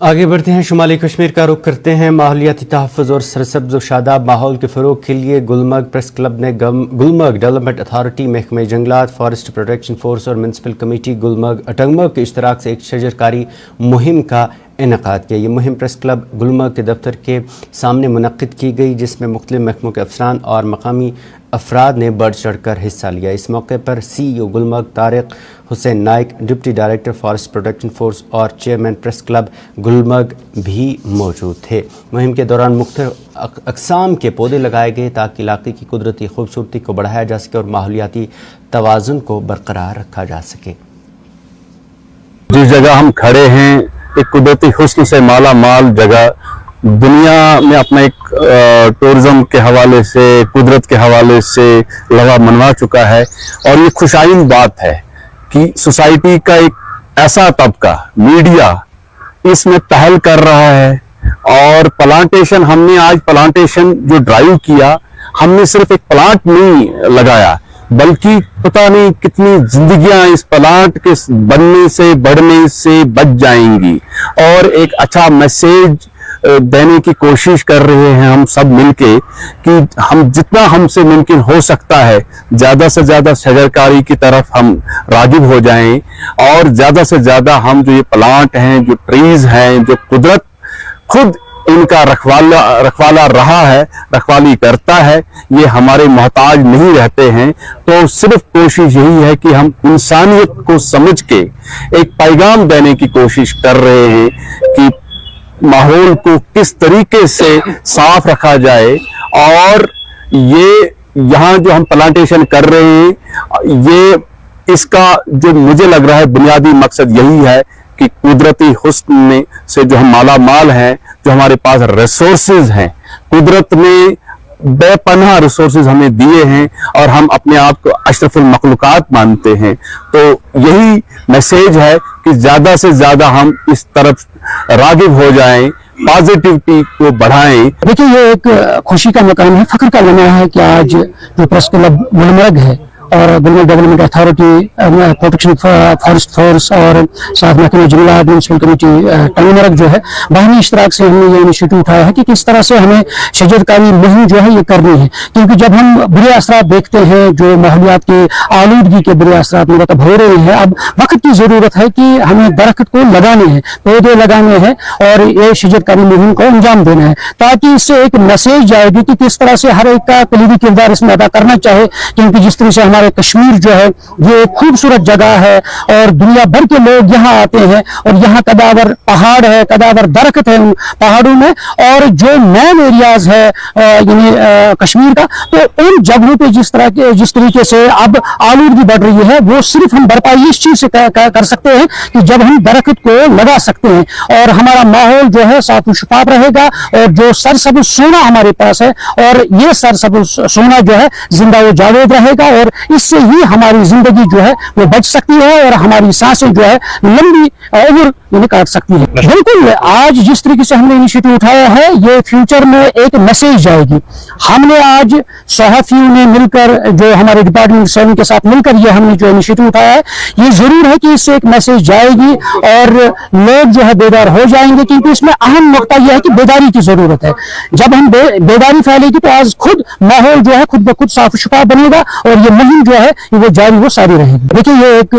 आगे बढ़ते हैं। शुमाली कश्मीर का रुख करते हैं। माहौलियाती तहफ़्फ़ुज़ और सरसब्ज़ व शादाब माहौल के फ़रोग़ के लिए गुलमर्ग प्रेस क्लब ने गुलमर्ग डेवलपमेंट अथॉरिटी, महकमे जंगलात, फॉरेस्ट प्रोटेक्शन फोर्स और म्यूनसिपल कमेटी गुलमर्ग अटंगमर्ग के इश्तराक से एक शजरकारी मुहिम का इनेकाद किया। ये मुहिम प्रेस क्लब गुलमर्ग के दफ्तर के सामने मुनक्किद की गई, जिसमें मुख्तलिफ महकमों के अफसरान और मकामी अफराद ने बढ़ चढ़ कर हिस्सा लिया। इस मौके पर CEO Gulmarg Tariq Hussain Naik, deputy director forest protection force और चेयरमैन प्रेस क्लब गुलमर्ग भी मौजूद थे। मुहिम के दौरान मुख्तलिफ अक़साम के पौधे लगाए गए ताकि इलाके की कुदरती खूबसूरती को बढ़ाया जा सके और माहौलियाती तवाज़ुन को बरकरार रखा जा सके। जिस जगह हम खड़े हैं एक कुदरती हुस्न से माला माल जगह, दुनिया में अपना एक टूरिज्म के हवाले से, कुदरत के हवाले से लवा मनवा चुका है। और ये खुशाइन बात है कि सोसाइटी का एक ऐसा तबका, मीडिया इसमें पहल कर रहा है। और प्लांटेशन, हमने आज प्लांटेशन जो ड्राइव किया, हमने सिर्फ एक प्लांट नहीं लगाया बल्कि पता नहीं कितनी जिंदगियां इस प्लांट के बनने से, बढ़ने से बच जाएंगी। और एक अच्छा मैसेज देने की कोशिश कर रहे हैं हम सब मिलके कि हम जितना हमसे मुमकिन हो सकता है ज्यादा से ज्यादा शजरकारी की तरफ हम रागिब हो जाएं। और ज्यादा से ज्यादा हम जो ये प्लांट हैं, जो ट्रीज हैं, जो कुदरत खुद इनका रखवाला रहा है, रखवाली करता है, ये हमारे मोहताज नहीं रहते हैं। तो सिर्फ कोशिश यही है कि हम इंसानियत को समझ के एक पैगाम देने की कोशिश कर रहे हैं कि माहौल को किस तरीके से साफ रखा जाए। और ये यहाँ जो हम प्लांटेशन कर रहे हैं, ये इसका जो मुझे लग रहा है बुनियादी मकसद यही है कि कुदरती हुस्न में से जो हम माला माल हैं, जो हमारे पास रिसोर्सेज हैं, कुदरत ने बेपनाह रिसोर्सेज हमें दिए हैं और हम अपने आप को अशरफुल मखलूकात मानते हैं। तो यही मैसेज है कि ज्यादा से ज्यादा हम इस तरफ रागिब हो जाएं, पॉजिटिविटी को बढ़ाएं। देखिए, ये एक खुशी का मकाम है, फख्र का लम्हा है कि आज जो प्रेस क्लब गुलमर्ग है और Gulmarg development authority, protection forest force और साथ महकमे जंगलात, म्यूनसिपल कमेटी टंगमर्ग जो है, बाहमी इश्तराक से हमने ये इनिशिएटिव उठाया है कि किस तरह से हमें शजरकारी मुहिम जो है ये करनी है। क्योंकि जब हम बुरे असरात देखते हैं, जो माहौलियात की आलूदगी के बुरे असरात मुरतब हो रहे हैं, अब वक्त की जरूरत है कि हमें दरख्त को लगाने हैं, पौधे लगाने हैं और ये शजरकारी मुहिम को अंजाम देना है, ताकि इससे एक मैसेज जाएगी कि किस तरह से हर एक का कलीदी किरदार इसमें अदा करना चाहे। क्योंकि जिस तरह से हमारे कश्मीर जो है ये खूबसूरत जगह है और दुनिया भर के लोग यहाँ आते हैं और यहाँ कदावर पहाड़ है, कदावर दरख्त है उन पहाड़ों में, और जो नैन एरियाज है यानी कश्मीर का, तो उन जगहों पे जिस तरीके से अब आलूदगी बढ़ रही है, वो सिर्फ हम भरपाई इस चीज से कर सकते हैं कि जब हम दरख्त को लगा सकते हैं और हमारा माहौल जो है साफ शफाफ रहेगा और जो सरसब्ज़ सोना हमारे पास है, और ये सरसब्ज़ सोना जो है जिंदा व जावेद रहेगा और इससे ही हमारी जिंदगी जो है वो बच सकती है और हमारी सांसें जो है लंबी उम्र काट सकती है। बिल्कुल, आज जिस तरीके से हमने इनिशिएटिव उठाया है, ये फ्यूचर में एक मैसेज जाएगी। हमने आज सहाफियों ने मिलकर, जो हमारे डिपार्टमेंट 7 के साथ मिलकर ये हमने जो इनिशिएटिव उठाया है, ये जरूर है कि इससे एक मैसेज जाएगी और लोग जो है बेदार हो जाएंगे। क्योंकि इसमें अहम नुकता यह है कि बेदारी की जरूरत है। जब हम बेदारी फैलेगी तो आज खुद माहौल जो है खुद ब खुद साफ शफाफ बनेगा और ये मुहिम जो है वो जारी वो सारी रहेगी। देखिए, ये एक